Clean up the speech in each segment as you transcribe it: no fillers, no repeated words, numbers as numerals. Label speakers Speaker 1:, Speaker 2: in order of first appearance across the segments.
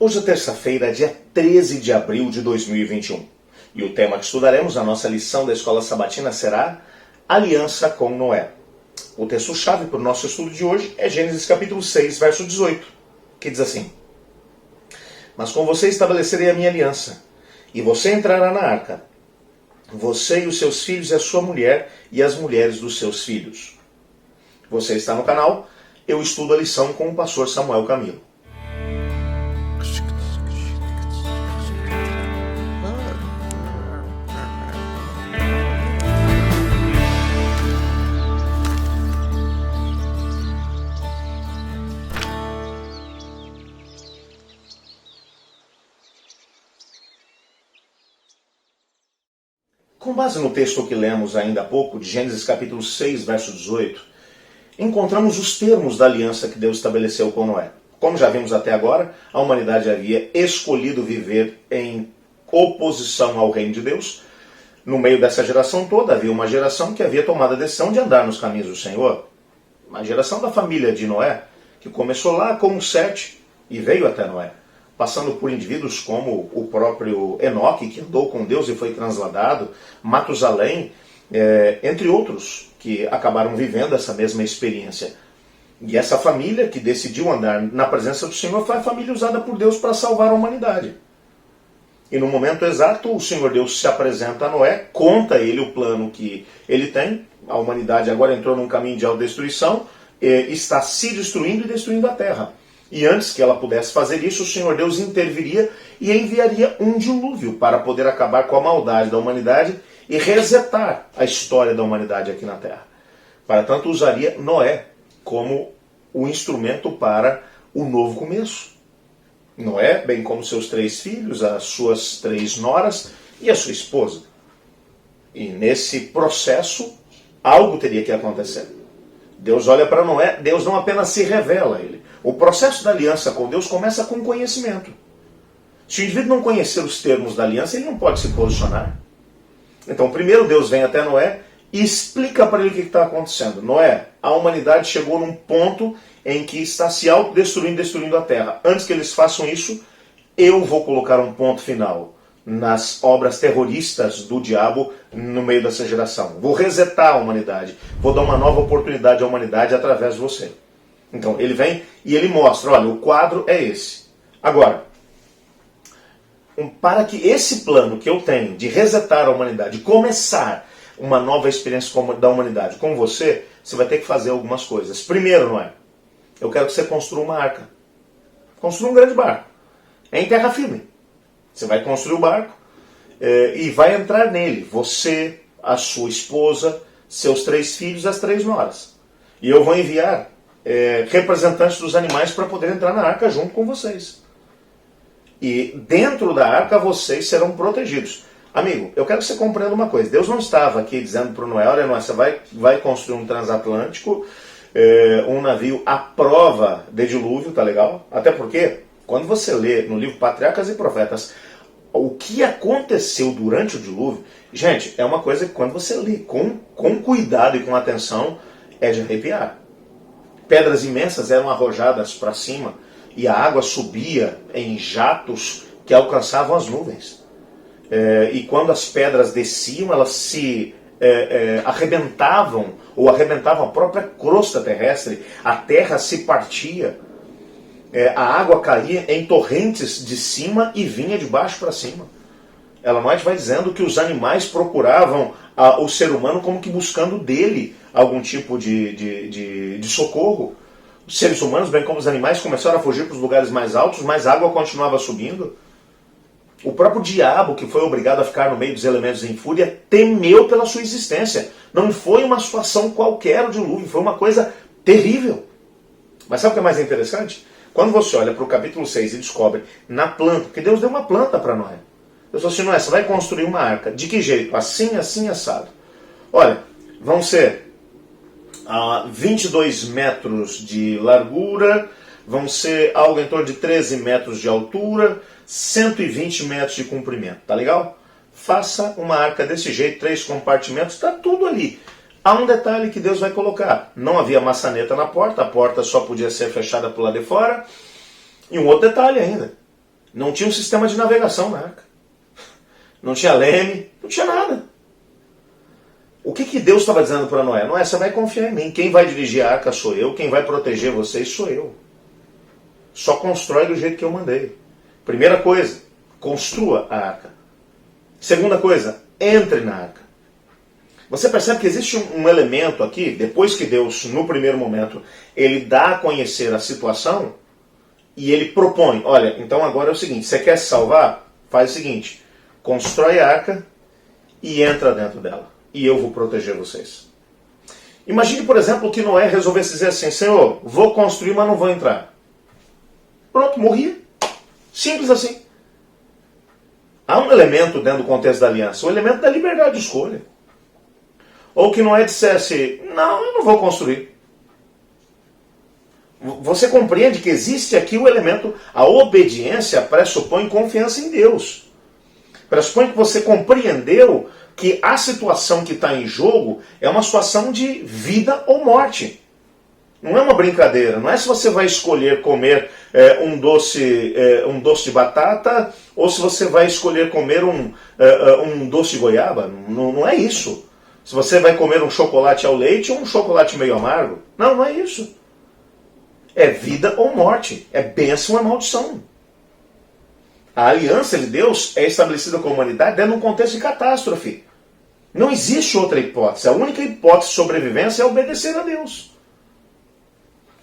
Speaker 1: Hoje é terça-feira, dia 13 de abril de 2021. E o tema que estudaremos na nossa lição da Escola Sabatina será Aliança com Noé. O texto-chave para o nosso estudo de hoje é Gênesis capítulo 6, verso 18, que diz assim: Mas com você estabelecerei a minha aliança, e você entrará na arca, você e os seus filhos e a sua mulher e as mulheres dos seus filhos. Você está no canal, eu estudo a lição com o pastor Samuel Camilo. Com base no texto que lemos ainda há pouco, de Gênesis capítulo 6, verso 18, encontramos os termos da aliança que Deus estabeleceu com Noé. Como já vimos até agora, a humanidade havia escolhido viver em oposição ao reino de Deus. No meio dessa geração toda, havia uma geração que havia tomado a decisão de andar nos caminhos do Senhor. Uma geração da família de Noé, que começou lá como Sete e veio até Noé, passando por indivíduos como o próprio Enoque, que andou com Deus e foi transladado, Matusalém, entre outros, que acabaram vivendo essa mesma experiência. E essa família que decidiu andar na presença do Senhor foi a família usada por Deus para salvar a humanidade. E no momento exato, o Senhor Deus se apresenta a Noé, conta a ele o plano que ele tem. A humanidade agora entrou num caminho de autodestruição, está se destruindo e destruindo a terra. E antes que ela pudesse fazer isso, o Senhor Deus interviria e enviaria um dilúvio para poder acabar com a maldade da humanidade e resetar a história da humanidade aqui na Terra. Para tanto, usaria Noé como o instrumento para o novo começo. Noé, bem como seus 3 filhos, as suas 3 noras e a sua esposa. E nesse processo, algo teria que acontecer. Deus olha para Noé, Deus não apenas se revela a ele. O processo da aliança com Deus começa com conhecimento. Se o indivíduo não conhecer os termos da aliança, ele não pode se posicionar. Então, primeiro Deus vem até Noé e explica para ele o que está acontecendo. Noé, a humanidade chegou num ponto em que está se autodestruindo, destruindo a terra. Antes que eles façam isso, eu vou colocar um ponto final nas obras terroristas do diabo no meio dessa geração. Vou resetar a humanidade. Vou dar uma nova oportunidade à humanidade através de você. Então, ele vem e ele mostra, olha, o quadro é esse. Agora, para que esse plano que eu tenho de resetar a humanidade, começar uma nova experiência da humanidade com você, você vai ter que fazer algumas coisas. Primeiro, Noé, eu quero que você construa uma arca. Construa um grande barco. Em terra firme. Você vai construir o barco e vai entrar nele. Você, a sua esposa, seus 3 filhos e as 3 noras. E eu vou enviar representantes dos animais para poder entrar na arca junto com vocês. E dentro da arca vocês serão protegidos. Amigo, eu quero que você compreenda uma coisa. Deus não estava aqui dizendo para o Noé, olha, Noé, você vai construir um transatlântico, um navio à prova de dilúvio, tá legal? Até porque, quando você lê no livro Patriarcas e Profetas, o que aconteceu durante o dilúvio, gente, é uma coisa que quando você lê com cuidado e com atenção, é de arrepiar. Pedras imensas eram arrojadas para cima e a água subia em jatos que alcançavam as nuvens. E quando as pedras desciam, elas se arrebentavam, ou arrebentavam a própria crosta terrestre, a terra se partia, a água caía em torrentes de cima e vinha de baixo para cima. Ellen White vai dizendo que os animais procuravam o ser humano como que buscando dele algum tipo de socorro. Os seres humanos, bem como os animais, começaram a fugir para os lugares mais altos, mas a água continuava subindo. O próprio diabo, que foi obrigado a ficar no meio dos elementos em fúria, temeu pela sua existência. Não foi uma situação qualquer o dilúvio, foi uma coisa terrível. Mas sabe o que é mais interessante? Quando você olha para o capítulo 6 e descobre na planta, porque Deus deu uma planta para Noé. Deus falou assim, Noé, você vai construir uma arca. De que jeito? Assim, assim, assado. Olha, vão ser 22 metros de largura, vão ser algo em torno de 13 metros de altura, 120 metros de comprimento, tá legal? Faça uma arca desse jeito, 3 compartimentos, tá tudo ali. Há um detalhe que Deus vai colocar. Não havia maçaneta na porta, a porta só podia ser fechada por lá de fora. E um outro detalhe ainda. Não tinha um sistema de navegação na arca. Não tinha leme, não tinha nada. O que Deus estava dizendo para Noé? Noé, você vai confiar em mim. Quem vai dirigir a arca sou eu. Quem vai proteger vocês sou eu. Só constrói do jeito que eu mandei. Primeira coisa, construa a arca. Segunda coisa, entre na arca. Você percebe que existe um elemento aqui, depois que Deus, no primeiro momento, ele dá a conhecer a situação e ele propõe, olha, então agora é o seguinte, você quer se salvar? Faz o seguinte, constrói a arca e entra dentro dela. E eu vou proteger vocês. Imagine, por exemplo, que Noé resolvesse dizer assim, Senhor, vou construir, mas não vou entrar. Pronto, morria. Simples assim. Há um elemento dentro do contexto da aliança, o elemento da liberdade de escolha. Ou que Noé dissesse, não, eu não vou construir. Você compreende que existe aqui o elemento, a obediência pressupõe confiança em Deus. Pressupõe que você compreendeu que a situação que está em jogo é uma situação de vida ou morte. Não é uma brincadeira, não é se você vai escolher comer um doce de batata ou se você vai escolher comer um doce de goiaba. Não é isso. Se você vai comer um chocolate ao leite ou um chocolate meio amargo. Não é isso. É vida ou morte. É bênção ou maldição. A aliança de Deus é estabelecida com a humanidade dentro de um contexto de catástrofe. Não existe outra hipótese. A única hipótese de sobrevivência é obedecer a Deus.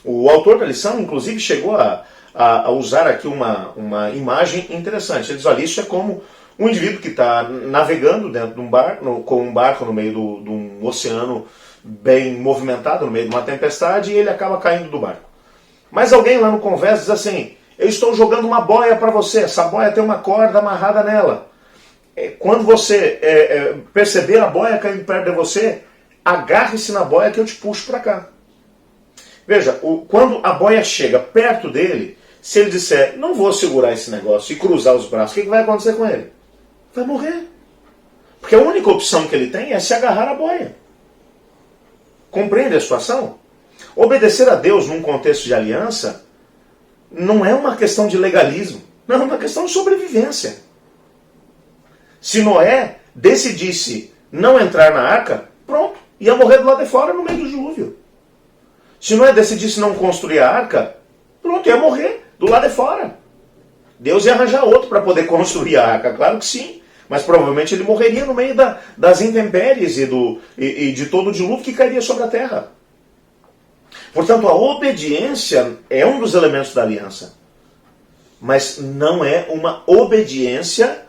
Speaker 1: O autor da lição, inclusive, chegou a usar aqui uma imagem interessante. Ele diz, olha, isso é como um indivíduo que está navegando dentro de um barco, com um barco no meio de um oceano bem movimentado, no meio de uma tempestade, e ele acaba caindo do barco. Mas alguém lá no conversa diz assim, eu estou jogando uma boia para você, essa boia tem uma corda amarrada nela. Quando você perceber a boia caindo perto de você, agarre-se na boia que eu te puxo para cá. Veja, quando a boia chega perto dele, se ele disser, não vou segurar esse negócio e cruzar os braços, o que vai acontecer com ele? Vai morrer. Porque a única opção que ele tem é se agarrar à boia. Compreende a situação? Obedecer a Deus num contexto de aliança não é uma questão de legalismo, não é uma questão de sobrevivência. Se Noé decidisse não entrar na arca, pronto, ia morrer do lado de fora no meio do dilúvio. Se Noé decidisse não construir a arca, pronto, ia morrer do lado de fora. Deus ia arranjar outro para poder construir a arca, claro que sim. Mas provavelmente ele morreria no meio das intempéries e de todo o dilúvio que cairia sobre a terra. Portanto, a obediência é um dos elementos da aliança. Mas não é uma obediência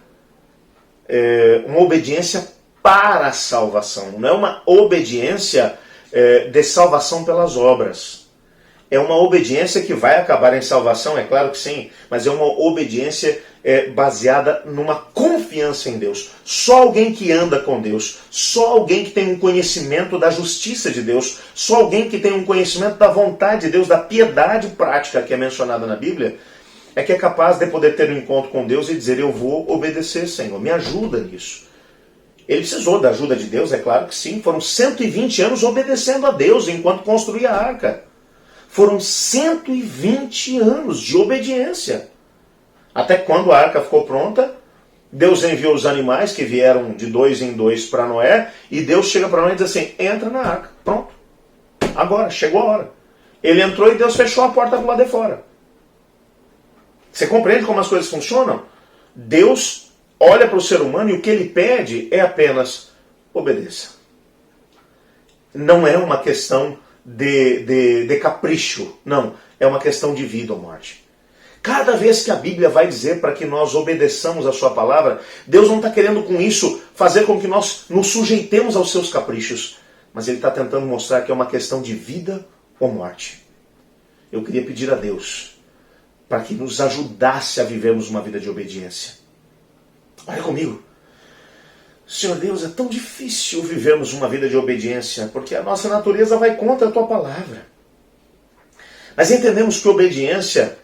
Speaker 1: para a salvação. Não é uma obediência de salvação pelas obras. É uma obediência que vai acabar em salvação, é claro que sim, mas é uma obediência baseada numa confiança em Deus. Só alguém que anda com Deus, só alguém que tem um conhecimento da justiça de Deus, só alguém que tem um conhecimento da vontade de Deus, da piedade prática que é mencionada na Bíblia, é que é capaz de poder ter um encontro com Deus e dizer, eu vou obedecer, Senhor, me ajuda nisso. Ele precisou da ajuda de Deus, é claro que sim. Foram 120 anos obedecendo a Deus enquanto construía a arca. Foram 120 anos de obediência. Até quando a arca ficou pronta, Deus enviou os animais que vieram de 2 em 2 para Noé, e Deus chega para Noé e diz assim, entra na arca, pronto. Agora, chegou a hora. Ele entrou e Deus fechou a porta do lado de fora. Você compreende como as coisas funcionam? Deus olha para o ser humano e o que ele pede é apenas obedeça. Não é uma questão de capricho, não. É uma questão de vida ou morte. Cada vez que a Bíblia vai dizer para que nós obedeçamos a sua palavra, Deus não está querendo com isso fazer com que nós nos sujeitemos aos seus caprichos, mas Ele está tentando mostrar que é uma questão de vida ou morte. Eu queria pedir a Deus para que nos ajudasse a vivermos uma vida de obediência. Olha comigo. Senhor Deus, é tão difícil vivermos uma vida de obediência, porque a nossa natureza vai contra a Tua palavra. Mas entendemos que obediência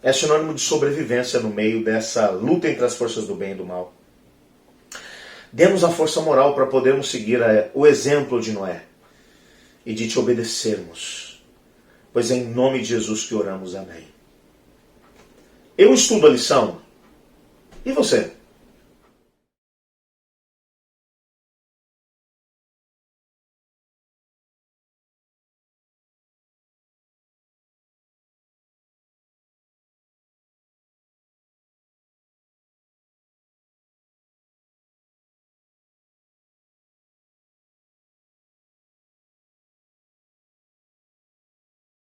Speaker 1: é sinônimo de sobrevivência no meio dessa luta entre as forças do bem e do mal. Dê-nos a força moral para podermos seguir o exemplo de Noé e de Te obedecermos. Pois é em nome de Jesus que oramos. Amém. Eu estudo a lição. E você?